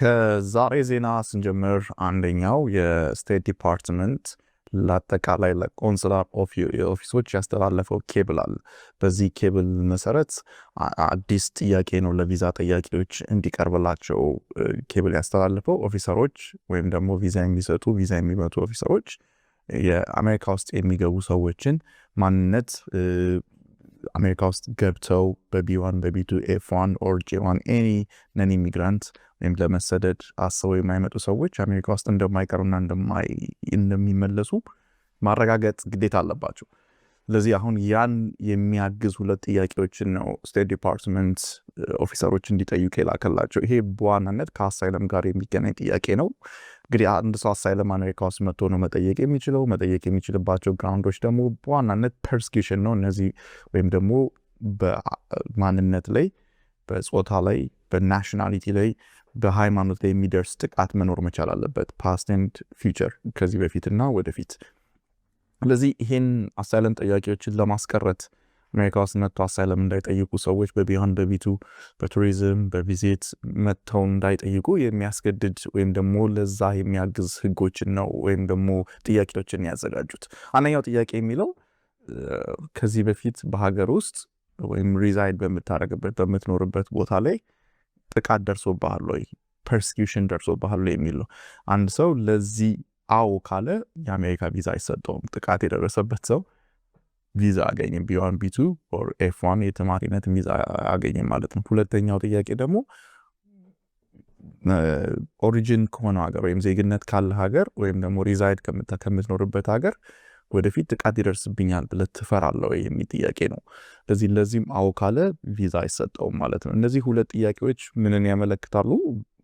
ከዛሬ ዜና ስንጀምር አንደኛው የስቴት ዲፓርትመንት ለአጠቃላይ ለቆንስላር ኦፊሶች ያስተላለፈው ኬብል አለ። በዚህ ኬብል መሰረት አዲስ ጥያቄ ነው ለቪዛ ጠያቂዎች እንዲቀርብላቸው ኬብል ያስተላለፈው። ኦፊሰሮች ወይም ደግሞ ቪዛ የሚሰጡ ቪዛ የሚመቱ ኦፊሰሮች የአሜሪካ ውስጥ የሚገቡ ሰዎችን ማንነት አሜሪካ ውስጥ ገብተው በቢ1 በቢ2 ኤፍ1 ኦር ጄ1 ኤኒ ነን ኢሚግራንት ወይም ለመሰደድ አስበው የማይመጡ ሰዎች አሜሪካ ውስጥ እንደማይቀሩና እንደሚመለሱ ማረጋገጥ ግዴታ አለባቸው። ስለዚህ አሁን ያን የሚያግዝ ሁለት ጥያቄዎችን ነው ስቴት ዲፓርትመንት ኦፊሰሮች እንዲጠይቁ የላከላቸው። ይሄ በዋናነት ከአሳይለም ጋር የሚገናኝ ጥያቄ ነው። እንግዲህ አንድ ሰው አሳይለም አሜሪካ ውስጥ መጥቶ ነው መጠየቅ የሚችልባቸው ግራውንዶች ደግሞ በዋናነት ፐርሲኪውሽን ነው። እነዚህ ወይም ደግሞ በማንነት ላይ፣ በጾታ ላይ፣ በናሽናሊቲ ላይ፣ በሃይማኖት ላይ የሚደርስ ጥቃት መኖር መቻል አለበት። ፓስት ኤንድ ፊውቸር፣ ከዚህ በፊትና ወደፊት። ስለዚህ ይህን አሳይለም ጠያቂዎችን ለማስቀረት አሜሪካ ውስጥ መጥተው አሳይለም እንዳይጠይቁ ሰዎች በቢሆን በቢቱ በቱሪዝም በቪዚት መጥተው እንዳይጠይቁ የሚያስገድድ ወይም ደግሞ ለዛ የሚያግዝ ህጎችን ነው ወይም ደግሞ ጥያቄዎችን ያዘጋጁት። አንደኛው ጥያቄ የሚለው ከዚህ በፊት በሀገር ውስጥ ወይም ሪዛይድ በምትኖርበት ቦታ ላይ ጥቃት ደርሶብሃል ወይ፣ ፐርሲኪውሽን ደርሶብሃል ወይ የሚል ነው። አንድ ሰው ለዚህ አዎ ካለ የአሜሪካ ቪዛ አይሰጠውም። ጥቃት የደረሰበት ሰው ቪዛ አገኝም። ቢ1 ቢ2 ኦር ኤፍ1 የተማሪነት ቪዛ አገኝም ማለት ነው። ሁለተኛው ጥያቄ ደግሞ ኦሪጂን ከሆነ ሀገር ወይም ዜግነት ካለ ሀገር ወይም ደግሞ ሪዛይድ ከምትኖርበት ሀገር ወደፊት ጥቃት ይደርስብኛል ብለህ ትፈራለህ ወይ የሚል ጥያቄ ነው። ለዚህም አዎ ካለ ቪዛ አይሰጠውም ማለት ነው። እነዚህ ሁለት ጥያቄዎች ምንን ያመለክታሉ?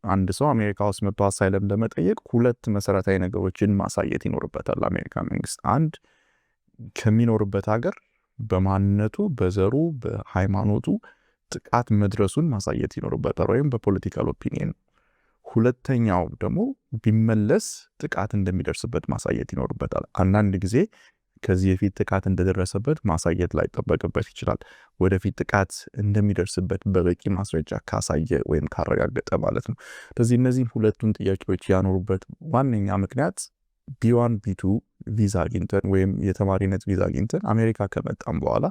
አንድ ሰው አሜሪካ ውስጥ መጥቶ አሳይለም ለመጠየቅ ሁለት መሰረታዊ ነገሮችን ማሳየት ይኖርበታል አሜሪካ መንግስት። አንድ ከሚኖርበት ሀገር በማንነቱ፣ በዘሩ፣ በሃይማኖቱ ጥቃት መድረሱን ማሳየት ይኖርበታል ወይም በፖለቲካል ኦፒኒየን። ሁለተኛው ደግሞ ቢመለስ ጥቃት እንደሚደርስበት ማሳየት ይኖርበታል። አንዳንድ ጊዜ ከዚህ በፊት ጥቃት እንደደረሰበት ማሳየት ላይ ጠበቅበት ይችላል። ወደፊት ጥቃት እንደሚደርስበት በበቂ ማስረጃ ካሳየ ወይም ካረጋገጠ ማለት ነው። ስለዚህ እነዚህን ሁለቱን ጥያቄዎች ያኖሩበት ዋነኛ ምክንያት ቢ1 ቢ2 ቪዛ አግኝተን ወይም የተማሪነት ቪዛ አግኝተን አሜሪካ ከመጣም በኋላ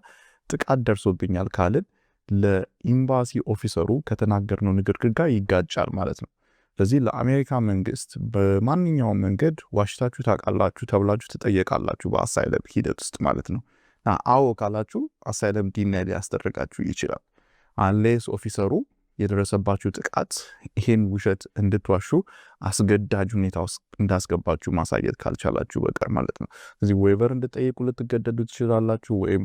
ጥቃት ደርሶብኛል ካልን ለኢምባሲ ኦፊሰሩ ከተናገርነው ንግግር ጋር ይጋጫል ማለት ነው። ስለዚህ ለአሜሪካ መንግስት በማንኛውም መንገድ ዋሽታችሁ ታውቃላችሁ ተብላችሁ ትጠየቃላችሁ በአሳይለም ሂደት ውስጥ ማለት ነው። አዎ ካላችሁ አሳይለም ዲናይ ሊያስደርጋችሁ ይችላል። አንሌስ ኦፊሰሩ የደረሰባችሁ ጥቃት ይሄን ውሸት እንድትዋሹ አስገዳጅ ሁኔታ ውስጥ እንዳስገባችሁ ማሳየት ካልቻላችሁ በቀር ማለት ነው። ስለዚህ ዌይቨር እንድጠይቁ ልትገደዱ ትችላላችሁ፣ ወይም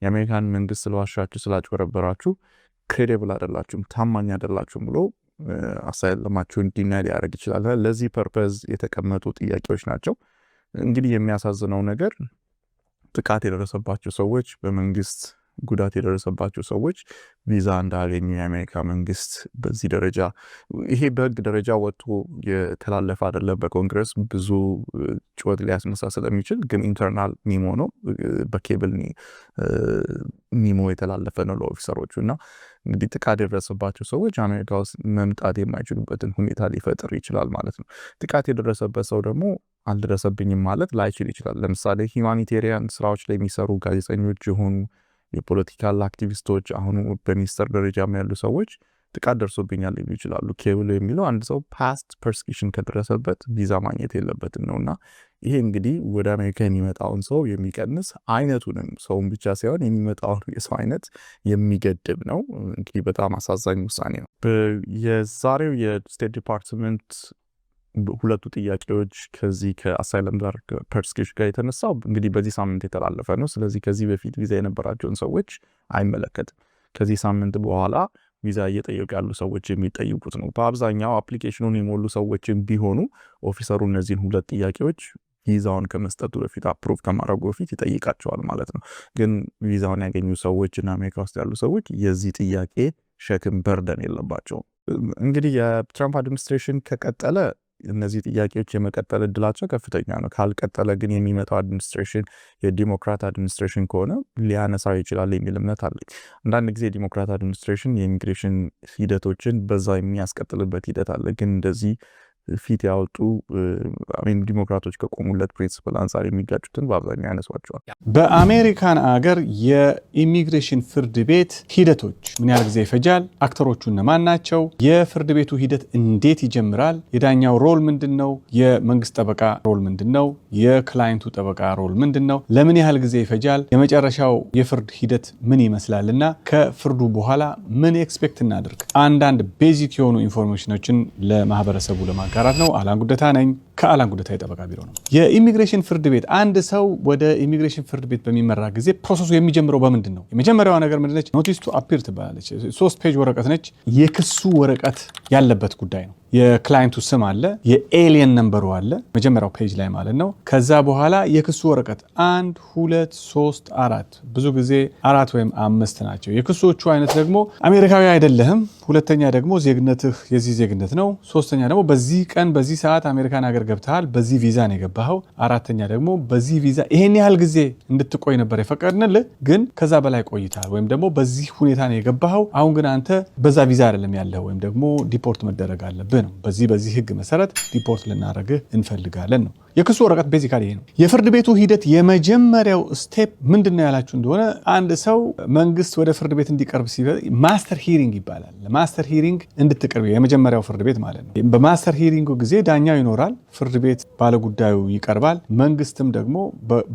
የአሜሪካን መንግስት ስለዋሻችሁ ስላጭበረበራችሁ ክሬዲብል አይደላችሁም፣ ታማኝ አይደላችሁም ብሎ አሳይለማችሁን ዲናይ ሊያደርግ ይችላል። ለዚህ ፐርፐዝ የተቀመጡ ጥያቄዎች ናቸው። እንግዲህ የሚያሳዝነው ነገር ጥቃት የደረሰባቸው ሰዎች፣ በመንግስት ጉዳት የደረሰባቸው ሰዎች ቪዛ እንዳያገኙ የአሜሪካ መንግስት በዚህ ደረጃ ይሄ በህግ ደረጃ ወጥቶ የተላለፈ አይደለም። በኮንግረስ ብዙ ጩኸት ሊያስነሳ ስለሚችል ግን ኢንተርናል ሚሞ ነው፣ በኬብል ሚሞ የተላለፈ ነው ለኦፊሰሮቹ። እና እንግዲህ ጥቃት የደረሰባቸው ሰዎች አሜሪካ ውስጥ መምጣት የማይችሉበትን ሁኔታ ሊፈጥር ይችላል ማለት ነው። ጥቃት የደረሰበት ሰው ደግሞ አልደረሰብኝም ማለት ላይችል ይችላል። ለምሳሌ ሂውማኒቴሪያን ስራዎች ላይ የሚሰሩ ጋዜጠኞች የሆኑ የፖለቲካል አክቲቪስቶች፣ አሁኑ በሚኒስተር ደረጃ ያሉ ሰዎች ጥቃት ደርሶብኛል ሊሉ ይችላሉ። ኬብል የሚለው አንድ ሰው ፓስት ፐርሲኪውሽን ከደረሰበት ቪዛ ማግኘት የለበትም ነውና ይሄ እንግዲህ ወደ አሜሪካ የሚመጣውን ሰው የሚቀንስ አይነቱንም ሰውን ብቻ ሳይሆን የሚመጣውን የሰው አይነት የሚገድብ ነው። እንግዲህ በጣም አሳዛኝ ውሳኔ ነው። የዛሬው የስቴት ዲፓርትመንት ሁለቱ ጥያቄዎች ከዚህ ከአሳይለም ጋር ፐርሲኪውሽን ጋር የተነሳው እንግዲህ በዚህ ሳምንት የተላለፈ ነው። ስለዚህ ከዚህ በፊት ቪዛ የነበራቸውን ሰዎች አይመለከትም። ከዚህ ሳምንት በኋላ ቪዛ እየጠየቁ ያሉ ሰዎች የሚጠይቁት ነው። በአብዛኛው አፕሊኬሽኑን የሞሉ ሰዎችን ቢሆኑ ኦፊሰሩ እነዚህን ሁለት ጥያቄዎች ቪዛውን ከመስጠቱ በፊት አፕሩቭ ከማድረጉ በፊት ይጠይቃቸዋል ማለት ነው። ግን ቪዛውን ያገኙ ሰዎች እና አሜሪካ ውስጥ ያሉ ሰዎች የዚህ ጥያቄ ሸክም በርደን የለባቸውም። እንግዲህ የትራምፕ አድሚኒስትሬሽን ከቀጠለ እነዚህ ጥያቄዎች የመቀጠል እድላቸው ከፍተኛ ነው። ካልቀጠለ ግን የሚመጣው አድሚኒስትሬሽን የዲሞክራት አድሚኒስትሬሽን ከሆነ ሊያነሳው ይችላል የሚል እምነት አለኝ። አንዳንድ ጊዜ የዲሞክራት አድሚኒስትሬሽን የኢሚግሬሽን ሂደቶችን በዛ የሚያስቀጥልበት ሂደት አለ። ግን እንደዚህ ፊት ያወጡ ዲሞክራቶች ከቆሙለት ፕሪንሲፕል አንጻር የሚጋጩትን በአብዛኛው ያነሷቸዋል። በአሜሪካን አገር የኢሚግሬሽን ፍርድ ቤት ሂደቶች ምን ያህል ጊዜ ይፈጃል? አክተሮቹ እነማን ናቸው? የፍርድ ቤቱ ሂደት እንዴት ይጀምራል? የዳኛው ሮል ምንድን ነው? የመንግስት ጠበቃ ሮል ምንድን ነው? የክላይንቱ ጠበቃ ሮል ምንድን ነው? ለምን ያህል ጊዜ ይፈጃል? የመጨረሻው የፍርድ ሂደት ምን ይመስላል? እና ከፍርዱ በኋላ ምን ኤክስፔክት እናድርግ? አንዳንድ ቤዚክ የሆኑ ኢንፎርሜሽኖችን ለማህበረሰቡ ለማጋራት ነው። አላን ጉደታ ነኝ ከአላን ጉደታ የጠበቃ ቢሮ ነው። የኢሚግሬሽን ፍርድ ቤት አንድ ሰው ወደ ኢሚግሬሽን ፍርድ ቤት በሚመራ ጊዜ ፕሮሰሱ የሚጀምረው በምንድን ነው? የመጀመሪያዋ ነገር ምንድነች? ኖቲስ ቱ አፒር ትባላለች። 3 ፔጅ ወረቀት ነች። የክሱ ወረቀት ያለበት ጉዳይ ነው። የክላይንቱ ስም አለ፣ የኤሊየን ነምበሩ አለ መጀመሪያው ፔጅ ላይ ማለት ነው። ከዛ በኋላ የክሱ ወረቀት 1 2 3 4 ብዙ ጊዜ 4 ወይም 5 ናቸው። የክሶቹ አይነት ደግሞ አሜሪካዊ አይደለህም፣ ሁለተኛ ደግሞ ዜግነትህ የዚህ ዜግነት ነው፣ ሶስተኛ ደግሞ በዚህ ቀን በዚህ ሰዓት አሜሪካን ሀገር ገብተሃል፣ በዚህ ቪዛ ነው የገባኸው፣ አራተኛ ደግሞ በዚህ ቪዛ ይሄን ያህል ጊዜ እንድትቆይ ነበር የፈቀድንልህ ግን ከዛ በላይ ቆይተሃል፣ ወይም ደግሞ በዚህ ሁኔታ ነው የገባኸው፣ አሁን ግን አንተ በዛ ቪዛ አይደለም ያለህ፣ ወይም ደግሞ ዲፖርት መደረግ አለብህ ነው። በዚህ ህግ መሰረት ዲፖርት ልናደርግህ እንፈልጋለን ነው። የክሱ ወረቀት ቤዚካሊ ይሄ ነው። የፍርድ ቤቱ ሂደት የመጀመሪያው ስቴፕ ምንድነው ያላችሁ እንደሆነ አንድ ሰው መንግስት ወደ ፍርድ ቤት እንዲቀርብ ማስተር ሂሪንግ ይባላል። ለማስተር ሂሪንግ እንድትቀርብ የመጀመሪያው ፍርድ ቤት ማለት ነው። በማስተር ሂሪንጉ ጊዜ ዳኛው ይኖራል፣ ፍርድ ቤት ባለጉዳዩ ይቀርባል፣ መንግስትም ደግሞ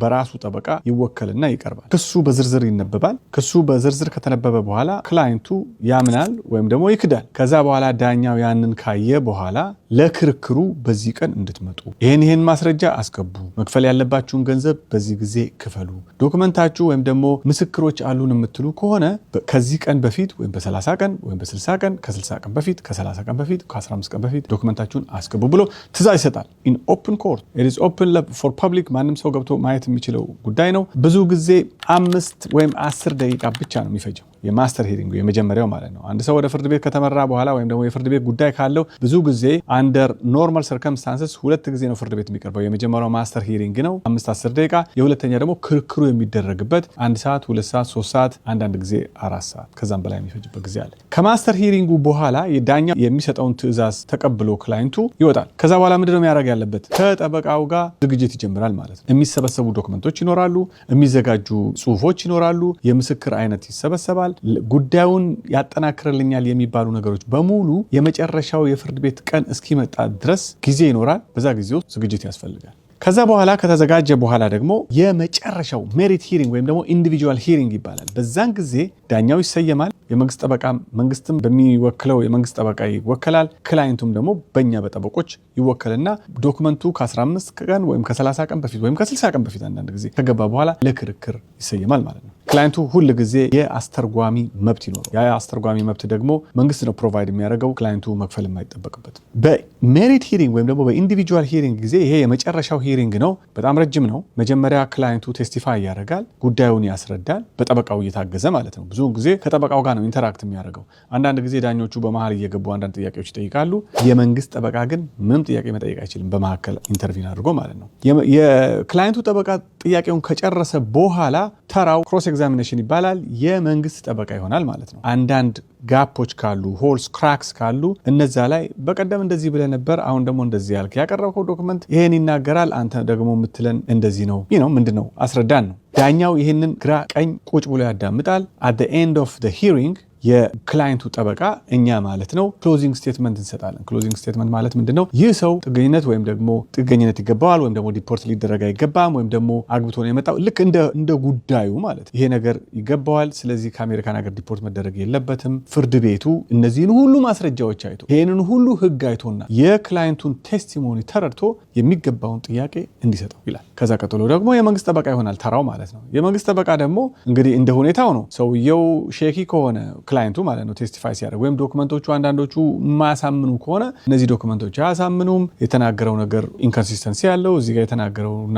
በራሱ ጠበቃ ይወከልና ይቀርባል። ክሱ በዝርዝር ይነበባል። ክሱ በዝርዝር ከተነበበ በኋላ ክላይንቱ ያምናል ወይም ደግሞ ይክዳል። ከዛ በኋላ ዳኛው ያንን ካየ በኋላ ለክርክሩ በዚህ ቀን እንድትመጡ ይሄን ማስረጃ አስገቡ፣ መክፈል ያለባችሁን ገንዘብ በዚህ ጊዜ ክፈሉ፣ ዶክመንታችሁ ወይም ደግሞ ምስክሮች አሉን የምትሉ ከሆነ ከዚህ ቀን በፊት ወይም በ30 ቀን ወይም በ60 ቀን ከ60 ቀን በፊት ከ30 ቀን በፊት ከ15 ቀን በፊት ዶክመንታችሁን አስገቡ ብሎ ትእዛዝ ይሰጣል። ኢን ኦፕን ኮርት ኢት ኢዝ ኦፕን ፎር ፐብሊክ፣ ማንም ሰው ገብቶ ማየት የሚችለው ጉዳይ ነው። ብዙ ጊዜ 5 ወይም 10 ደቂቃ ብቻ ነው የሚፈጀው የማስተር ሂሪንግ የመጀመሪያው ማለት ነው። አንድ ሰው ወደ ፍርድ ቤት ከተመራ በኋላ ወይም ደግሞ የፍርድ ቤት ጉዳይ ካለው ብዙ ጊዜ አንደር ኖርማል ሰርከምስታንስስ 2 ጊዜ ነው ፍርድ ቤት የሚቀርበው። የመጀመሪያው ማስተር ሂሪንግ ነው 5-10 ደቂቃ፣ የሁለተኛ ደግሞ ክርክሩ የሚደረግበት 1 ሰዓት 2 ሰዓት 3 ሰዓት አንዳንድ ጊዜ 4 ሰዓት ከዛም በላይ የሚፈጅበት ጊዜ አለ። ከማስተር ሂሪንጉ በኋላ የዳኛው የሚሰጠውን ትዕዛዝ ተቀብሎ ክላይንቱ ይወጣል። ከዛ በኋላ ምንድነው የሚያደርግ ያለበት? ከጠበቃው ጋር ዝግጅት ይጀምራል ማለት ነው። የሚሰበሰቡ ዶክመንቶች ይኖራሉ፣ የሚዘጋጁ ጽሁፎች ይኖራሉ፣ የምስክር አይነት ይሰበሰባል። ጉዳዩን ያጠናክርልኛል የሚባሉ ነገሮች በሙሉ የመጨረሻው የፍርድ ቤት ቀን እስኪመጣ ድረስ ጊዜ ይኖራል። በዛ ጊዜ ውስጥ ዝግጅት ያስፈልጋል። ከዛ በኋላ ከተዘጋጀ በኋላ ደግሞ የመጨረሻው ሜሪት ሂሪንግ ወይም ደግሞ ኢንዲቪጁዋል ሂሪንግ ይባላል። በዛን ጊዜ ዳኛው ይሰየማል። የመንግስት ጠበቃ መንግስትም በሚወክለው የመንግስት ጠበቃ ይወከላል። ክላይንቱም ደግሞ በእኛ በጠበቆች ይወከልና ዶክመንቱ ከ15 ቀን ወይም ከ30 ቀን በፊት ወይም ከ60 ቀን በፊት አንዳንድ ጊዜ ከገባ በኋላ ለክርክር ይሰየማል ማለት ነው። ክላይንቱ ሁል ጊዜ የአስተርጓሚ መብት ይኖረው። ያ አስተርጓሚ መብት ደግሞ መንግስት ነው ፕሮቫይድ የሚያደርገው፣ ክላይንቱ መክፈል የማይጠበቅበት። በሜሪት ሂሪንግ ወይም ደግሞ በኢንዲቪጁዋል ሂሪንግ ጊዜ ይሄ የመጨረሻው ሂሪንግ ነው። በጣም ረጅም ነው። መጀመሪያ ክላይንቱ ቴስቲፋይ ያደርጋል፣ ጉዳዩን ያስረዳል፣ በጠበቃው እየታገዘ ማለት ነው። ብዙ ጊዜ ከጠበቃው ጋር ነው ኢንተራክት የሚያደርገው። አንዳንድ ጊዜ ዳኞቹ በመሀል እየገቡ አንዳንድ ጥያቄዎች ይጠይቃሉ። የመንግስት ጠበቃ ግን ምንም ጥያቄ መጠየቅ አይችልም፣ በመካከል ኢንተርቪን አድርጎ ማለት ነው። የክላይንቱ ጠበቃ ጥያቄውን ከጨረሰ በኋላ ተራው ክሮስ ኤግዛሚኔሽን ይባላል። የመንግስት ጠበቃ ይሆናል ማለት ነው። አንዳንድ ጋፖች ካሉ ሆልስ ክራክስ ካሉ እነዛ ላይ በቀደም እንደዚህ ብለህ ነበር፣ አሁን ደግሞ እንደዚህ ያልክ፣ ያቀረብከው ዶክመንት ይሄን ይናገራል፣ አንተ ደግሞ የምትለን እንደዚህ ነው ምንድነው አስረዳን ነው። ዳኛው ይሄንን ግራ ቀኝ ቁጭ ብሎ ያዳምጣል። አት ዘ ኤንድ ኦፍ ዘ ሂሪንግ የክላይንቱ ጠበቃ እኛ ማለት ነው ክሎዚንግ ስቴትመንት እንሰጣለን። ክሎዚንግ ስቴትመንት ማለት ምንድነው? ይህ ሰው ጥገኝነት ወይም ደግሞ ጥገኝነት ይገባዋል ወይም ደግሞ ዲፖርት ሊደረግ አይገባም ወይም ደግሞ አግብቶ ነው የመጣው፣ ልክ እንደ ጉዳዩ ማለት ይሄ ነገር ይገባዋል፣ ስለዚህ ከአሜሪካን ሀገር ዲፖርት መደረግ የለበትም። ፍርድ ቤቱ እነዚህን ሁሉ ማስረጃዎች አይቶ ይሄንን ሁሉ ህግ አይቶና የክላይንቱን ቴስቲሞኒ ተረድቶ የሚገባውን ጥያቄ እንዲሰጠው ይላል። ከዛ ቀጥሎ ደግሞ የመንግስት ጠበቃ ይሆናል ተራው ማለት ነው። የመንግስት ጠበቃ ደግሞ እንግዲህ እንደ ሁኔታው ነው። ሰውየው ሼኪ ከሆነ ክላይንቱ ማለት ነው ቴስቲፋይ ሲያደርግ ወይም ዶክመንቶቹ አንዳንዶቹ የማያሳምኑ ከሆነ እነዚህ ዶክመንቶች አያሳምኑም፣ የተናገረው ነገር ኢንኮንሲስተንሲ ያለው እዚህ ጋር የተናገረውና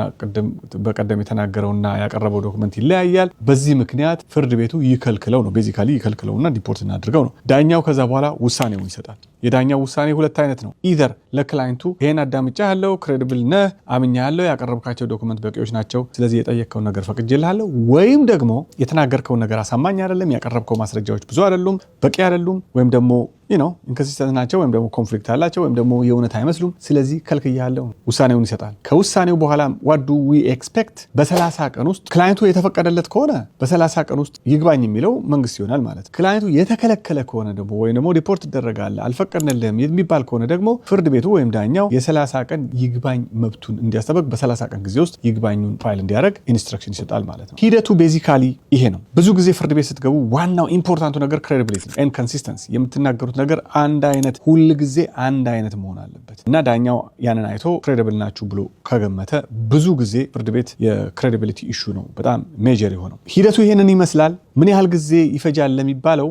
በቀደም የተናገረውና ያቀረበው ዶክመንት ይለያያል። በዚህ ምክንያት ፍርድ ቤቱ ይከልክለው ነው፣ ቤዚካሊ ይከልክለውና ዲፖርት እናድርገው ነው። ዳኛው ከዛ በኋላ ውሳኔውን ይሰጣል። የዳኛው ውሳኔ ሁለት አይነት ነው። ኢዘር ለክላይንቱ ይሄን አዳምጫ ያለው ክሬዲብል ነህ፣ አምኛ ያለው፣ ያቀረብካቸው ዶክመንት በቂዎች ናቸው፣ ስለዚህ የጠየቅከውን ነገር ፈቅጄልሃለሁ፣ ወይም ደግሞ የተናገርከውን ነገር አሳማኝ አይደለም፣ ያቀረብከው ማስረጃዎች ብዙ አይደሉም፣ በቂ አይደሉም፣ ወይም ደግሞ ኢንኮንሲስተንት ናቸው፣ ወይም ደግሞ ኮንፍሊክት አላቸው፣ ወይም ደግሞ የእውነት አይመስሉም፣ ስለዚህ ከልክያለሁ ውሳኔውን ይሰጣል። ከውሳኔው በኋላ what do we expect? በ30 ቀን ውስጥ ክላይንቱ የተፈቀደለት ከሆነ በ30 ቀን ውስጥ ይግባኝ የሚለው መንግስት ይሆናል ማለት ነው። ክላይንቱ የተከለከለ ከሆነ ደግሞ ወይም ደግሞ ሪፖርት ይደረጋል አልፈቀድንልህም የሚባል ከሆነ ደግሞ ፍርድ ቤቱ ወይም ዳኛው የ30 ቀን ይግባኝ መብቱን እንዲያስጠበቅ በ30 ቀን ጊዜ ውስጥ ይግባኙን ፋይል እንዲያደርግ ኢንስትራክሽን ይሰጣል ማለት ነው። ሂደቱ ቤዚካሊ ይሄ ነው። ብዙ ጊዜ ፍርድ ቤት ስትገቡ ዋናው ኢምፖርታንቱ ነገር ክሬዲቢሊቲ ኤንድ ኮንሲስተንሲ፣ የምትናገሩት ነገር አንድ አይነት ሁል ጊዜ አንድ አይነት መሆን አለበት እና ዳኛው ያንን አይቶ ክሬዲብል ናችሁ ብሎ ከገመተ ብዙ ጊዜ ፍርድ ቤት የክሬዲቢሊቲ ኢሹ ነው በጣም ሜጀር የሆነው። ሂደቱ ይሄንን ይመስላል። ምን ያህል ጊዜ ይፈጃል ለሚባለው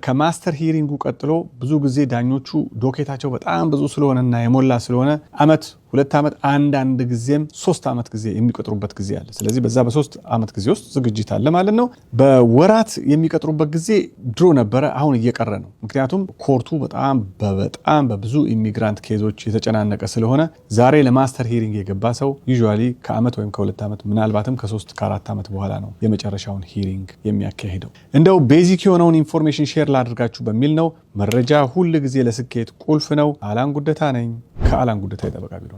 ከማስተር ሂሪንጉ ቀጥሎ ብዙ ጊዜ ዳኞቹ ዶኬታቸው በጣም ብዙ ስለሆነና የሞላ ስለሆነ ዓመት 2 ዓመት አንዳንድ ጊዜም 3 ዓመት ጊዜ የሚቀጥሩበት ጊዜ አለ። ስለዚህ በዛ በ3 ዓመት ጊዜ ውስጥ ዝግጅት አለ ማለት ነው። በወራት የሚቀጥሩበት ጊዜ ድሮ ነበረ፣ አሁን እየቀረ ነው። ምክንያቱም ኮርቱ በጣም በብዙ ኢሚግራንት ኬዞች የተጨናነቀ ስለሆነ ዛሬ ለማስተር ሂሪንግ የገባ ሰው ዩዥዋሊ ከዓመት ወይም ከ2 ዓመት ምናልባትም ከ3 ከ4 ዓመት በኋላ ነው የመጨረሻውን ሂሪንግ የሚያካሂደው። እንደው ቤዚክ የሆነውን ኢንፎርሜሽን ሼር ላድርጋችሁ በሚል ነው። መረጃ ሁል ጊዜ ለስኬት ቁልፍ ነው። አላን ጉደታ ነኝ ከአላን ጉደታ የጠበቃ ቢሮ።